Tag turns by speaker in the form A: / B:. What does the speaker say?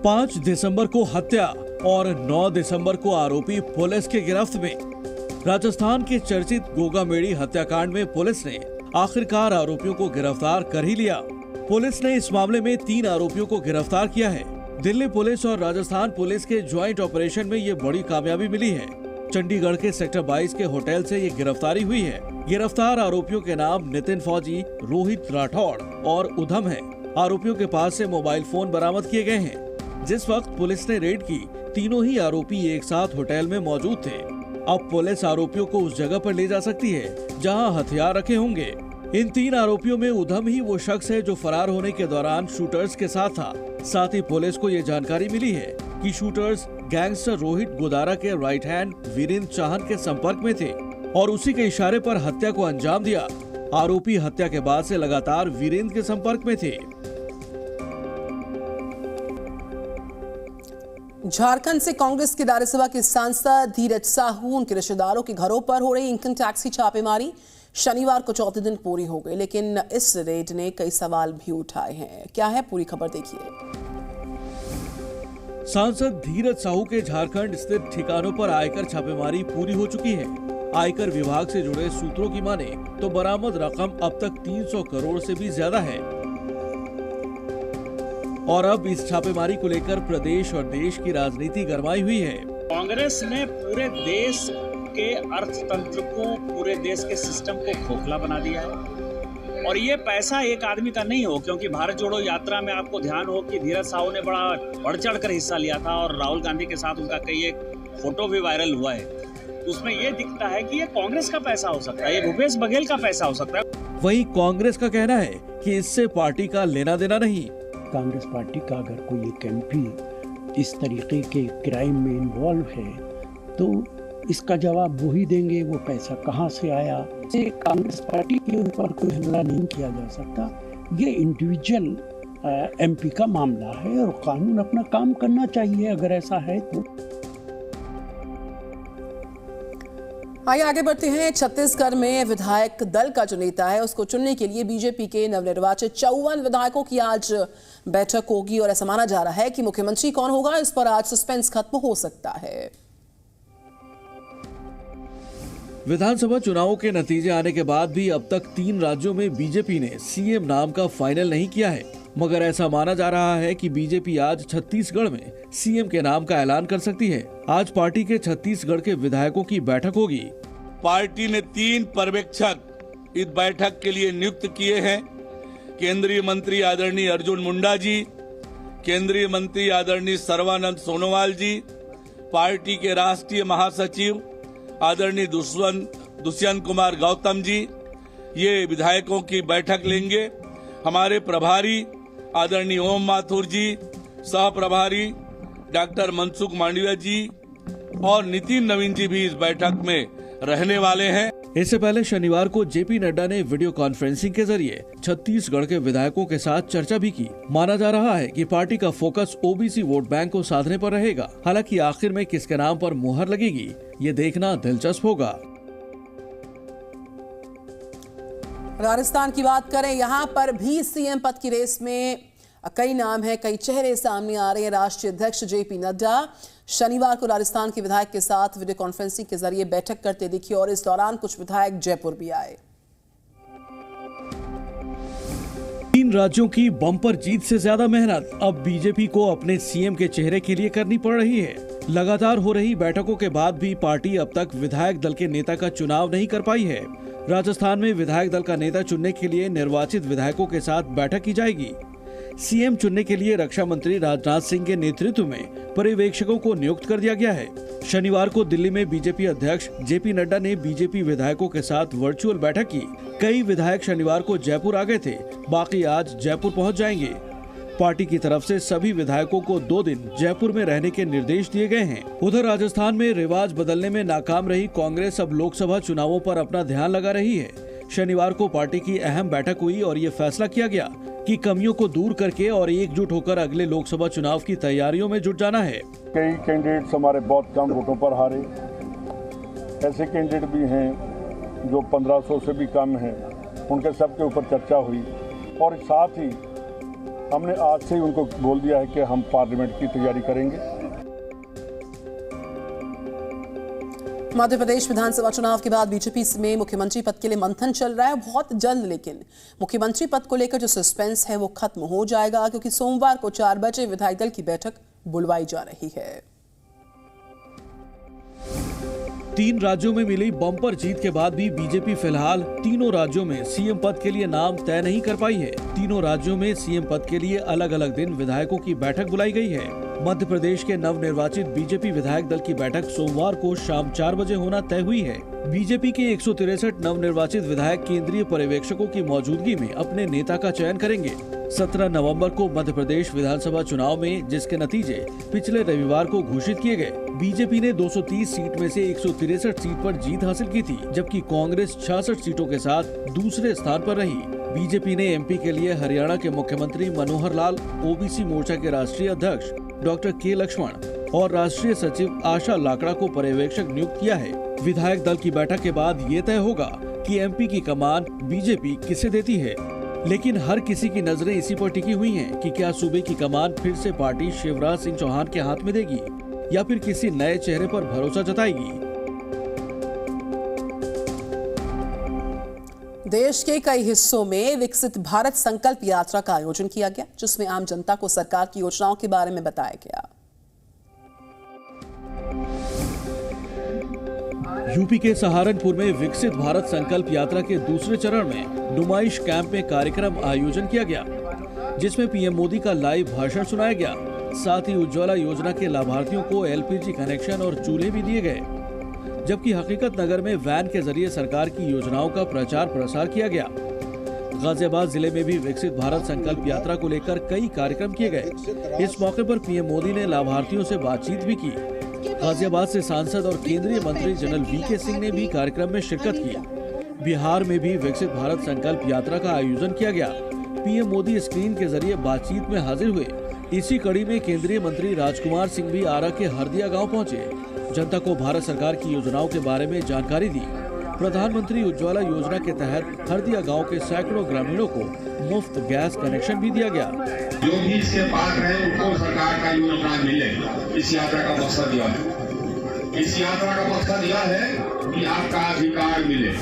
A: 5 दिसंबर को हत्या और 9 दिसंबर को आरोपी पुलिस के गिरफ्त में। राजस्थान के चर्चित गोगामेड़ी हत्याकांड में पुलिस ने आखिरकार आरोपियों को गिरफ्तार कर ही लिया। पुलिस ने इस मामले में 3 आरोपियों को गिरफ्तार किया है। दिल्ली पुलिस और राजस्थान पुलिस के ज्वाइंट ऑपरेशन में ये बड़ी कामयाबी मिली है। चंडीगढ़ के सेक्टर 22 के होटल से ये गिरफ्तारी हुई है। गिरफ्तार आरोपियों के नाम नितिन फौजी, रोहित राठौड़ और उधम है। आरोपियों के पास से मोबाइल फोन बरामद किए गए हैं। जिस वक्त पुलिस ने रेड की, तीनों ही आरोपी एक साथ होटल में मौजूद थे। अब पुलिस आरोपियों को उस जगह पर ले जा सकती है जहां हथियार रखे होंगे। इन 3 आरोपियों में उधम ही वो शख्स है जो फरार होने के दौरान शूटर्स के साथ था। साथ ही पुलिस को ये जानकारी मिली है कि शूटर्स गैंगस्टर रोहित गोदारा के राइट हैंड वीरेंद्र चाहन के संपर्क में थे और उसी के इशारे पर हत्या को अंजाम दिया। आरोपी हत्या के बाद से लगातार वीरेंद्र के संपर्क में थे।
B: झारखंड से कांग्रेस के राज्यसभा के सांसद धीरज साहू उनके रिश्तेदारों के घरों पर हो रही इनकम टैक्स की छापेमारी शनिवार को चौथे दिन पूरी हो गई, लेकिन इस रेड ने कई सवाल भी उठाए हैं। क्या है पूरी खबर, देखिए।
A: सांसद धीरज साहू के झारखंड स्थित ठिकानों पर आयकर छापेमारी पूरी हो चुकी है। आयकर विभाग से जुड़े सूत्रों की माने तो बरामद रकम अब तक 300 करोड़ से भी ज्यादा है और अब इस छापेमारी को लेकर प्रदेश और देश की राजनीति गरमाई हुई है।
C: कांग्रेस ने पूरे देश के अर्थतंत्र को, पूरे देश के सिस्टम को खोखला बना दिया है और ये पैसा एक आदमी का नहीं हो, क्योंकि भारत जोड़ो यात्रा में आपको ध्यान हो कि धीरज साहू ने बड़ा बढ़ चढ़ कर हिस्सा लिया था और राहुल गांधी के साथ उनका कई एक फोटो भी वायरल हुआ है। उसमें ये दिखता है कि ये कांग्रेस का पैसा हो सकता है, ये भूपेश बघेल का पैसा हो सकता है।
A: वहीं कांग्रेस का कहना है कि इससे पार्टी का लेना देना नहीं।
D: कांग्रेस पार्टी का अगर कोई एक एमपी इस तरीके के क्राइम में इन्वॉल्व है तो इसका जवाब वो ही देंगे, वो पैसा कहाँ से आया। से कांग्रेस पार्टी के ऊपर कोई हमला नहीं किया जा सकता। ये इंडिविजुअल एमपी का मामला है और कानून अपना काम करना चाहिए अगर ऐसा है तो।
B: आइए आगे बढ़ते हैं। छत्तीसगढ़ में विधायक दल का जो नेता है उसको चुनने के लिए बीजेपी के नवनिर्वाचित 54 विधायकों की आज बैठक होगी और ऐसा माना जा रहा है कि मुख्यमंत्री कौन होगा इस पर आज सस्पेंस खत्म हो सकता है।
A: विधानसभा चुनावों के नतीजे आने के बाद भी अब तक 3 राज्यों में बीजेपी ने सीएम नाम का फाइनल नहीं किया है, मगर ऐसा माना जा रहा है कि बीजेपी आज छत्तीसगढ़ में सीएम के नाम का ऐलान कर सकती है। आज पार्टी के छत्तीसगढ़ के विधायकों की बैठक होगी।
E: पार्टी ने 3 पर्यवेक्षक इस बैठक के लिए नियुक्त किए हैं। केंद्रीय मंत्री आदरणीय अर्जुन मुंडा जी, केंद्रीय मंत्री आदरणीय सर्बानंद सोनोवाल जी, पार्टी के राष्ट्रीय महासचिव आदरणीय दुष्यंत कुमार गौतम जी ये विधायकों की बैठक लेंगे। हमारे प्रभारी आदरणीय ओम माथुर जी, सह प्रभारी डॉक्टर मनसुख मांडविया जी और नितिन नवीन जी भी इस बैठक में रहने वाले हैं।
A: इससे पहले शनिवार को जेपी नड्डा ने वीडियो कॉन्फ्रेंसिंग के जरिए छत्तीसगढ़ के विधायकों के साथ चर्चा भी की। माना जा रहा है कि पार्टी का फोकस ओबीसी वोट बैंक को साधने पर रहेगा। हालांकि आखिर में किसके नाम पर मुहर लगेगी ये देखना दिलचस्प होगा।
B: राजस्थान की बात करें, यहाँ पर भी सीएम पद की रेस में कई नाम हैं, कई चेहरे सामने आ रहे हैं। राष्ट्रीय अध्यक्ष जेपी नड्डा शनिवार को राजस्थान के विधायक के साथ वीडियो कॉन्फ्रेंसिंग के जरिए बैठक करते दिखे और इस दौरान कुछ विधायक जयपुर भी आए।
A: 3 राज्यों की बम्पर जीत से ज्यादा मेहनत अब बीजेपी को अपने सीएम के चेहरे के लिए करनी पड़ रही है। लगातार हो रही बैठकों के बाद भी पार्टी अब तक विधायक दल के नेता का चुनाव नहीं कर पाई है। राजस्थान में विधायक दल का नेता चुनने के लिए निर्वाचित विधायकों के साथ बैठक की जाएगी। सीएम चुनने के लिए रक्षा मंत्री राजनाथ सिंह के नेतृत्व में पर्यवेक्षकों को नियुक्त कर दिया गया है। शनिवार को दिल्ली में बीजेपी अध्यक्ष जेपी नड्डा ने बीजेपी विधायकों के साथ वर्चुअल बैठक की। कई विधायक शनिवार को जयपुर आ गए थे, बाकी आज जयपुर पहुंच जाएंगे। पार्टी की तरफ से सभी विधायकों को 2 दिन जयपुर में रहने के निर्देश दिए गए हैं। उधर राजस्थान में रिवाज बदलने में नाकाम रही कांग्रेस अब लोकसभा चुनावों पर अपना ध्यान लगा रही है। शनिवार को पार्टी की अहम बैठक हुई और ये फैसला किया गया कि कमियों को दूर करके और एकजुट होकर अगले लोकसभा चुनाव की तैयारियों में जुट जाना है।
F: कई कैंडिडेट्स हमारे बहुत कम वोटों पर हारे, ऐसे कैंडिडेट भी हैं जो 1500 से भी कम हैं, उनके सबके ऊपर चर्चा हुई और साथ ही हमने आज से ही उनको बोल दिया है कि हम पार्लियामेंट की तैयारी करेंगे।
B: मध्य प्रदेश विधानसभा चुनाव के बाद बीजेपी में मुख्यमंत्री पद के लिए मंथन चल रहा है बहुत जल्द, लेकिन मुख्यमंत्री पद को लेकर जो सस्पेंस है वो खत्म हो जाएगा, क्योंकि सोमवार को 4 बजे विधायक दल की बैठक बुलवाई जा रही है।
A: 3 राज्यों में मिली बम्पर जीत के बाद भी बीजेपी फिलहाल तीनों राज्यों में सीएम पद के लिए नाम तय नहीं कर पाई है। तीनों राज्यों में सीएम पद के लिए अलग अलग दिन विधायकों की बैठक बुलाई गई है। मध्य प्रदेश के नवनिर्वाचित बीजेपी विधायक दल की बैठक सोमवार को शाम 4 बजे होना तय हुई है। बीजेपी के 163 नवनिर्वाचित विधायक केंद्रीय पर्यवेक्षकों की मौजूदगी में अपने नेता का चयन करेंगे। 17 नवंबर को मध्य प्रदेश विधानसभा चुनाव में, जिसके नतीजे पिछले रविवार को घोषित किए गए, बीजेपी ने 230 सीट में से 163 सीट पर जीत हासिल की थी, जबकि कांग्रेस 66 सीटों के साथ दूसरे स्थान पर रही। बीजेपी ने एमपी के लिए हरियाणा के मुख्यमंत्री मनोहर लाल, ओबीसी मोर्चा के राष्ट्रीय अध्यक्ष डॉक्टर के लक्ष्मण और राष्ट्रीय सचिव आशा लाकड़ा को पर्यवेक्षक नियुक्त किया है। विधायक दल की बैठक के बाद ये तय होगा कि एमपी की कमान बीजेपी किसे देती है, लेकिन हर किसी की नजरें इसी पर टिकी हुई हैं कि क्या सूबे की कमान फिर से पार्टी शिवराज सिंह चौहान के हाथ में देगी या फिर किसी नए चेहरे पर भरोसा जताएगी।
B: देश के कई हिस्सों में विकसित भारत संकल्प यात्रा का आयोजन किया गया, जिसमें आम जनता को सरकार की योजनाओं के बारे में बताया गया।
A: यूपी के सहारनपुर में विकसित भारत संकल्प यात्रा के दूसरे चरण में नुमाइश कैंप में कार्यक्रम आयोजन किया गया, जिसमें पीएम मोदी का लाइव भाषण सुनाया गया। साथ ही उज्ज्वला योजना के लाभार्थियों को एलपीजी कनेक्शन और चूल्हे भी दिए गए, जबकि हकीकत नगर में वैन के जरिए सरकार की योजनाओं का प्रचार प्रसार किया गया। गाजियाबाद जिले में भी विकसित भारत संकल्प यात्रा को लेकर कई कार्यक्रम किए गए। इस मौके पर पीएम मोदी ने लाभार्थियों से बातचीत भी की। गाजियाबाद से सांसद और केंद्रीय मंत्री जनरल वीके सिंह ने भी कार्यक्रम में शिरकत की। बिहार में भी विकसित भारत संकल्प यात्रा का आयोजन किया गया। पीएम मोदी स्क्रीन के जरिए बातचीत में हाजिर हुए। इसी कड़ी में केंद्रीय मंत्री राजकुमार सिंह भी आरा के हरदिया गांव पहुंचे, जनता को भारत सरकार की योजनाओं के बारे में जानकारी दी। प्रधानमंत्री उज्ज्वला योजना के तहत हरदिया गांव के सैकड़ों ग्रामीणों को मुफ्त गैस कनेक्शन भी दिया गया।
G: जो भी इसके पात्र है उनको सरकार का योगदान मिले, इस यात्रा का मकसद यह है। इस यात्रा का मकसद यह है कि आपका अधिकार मिले।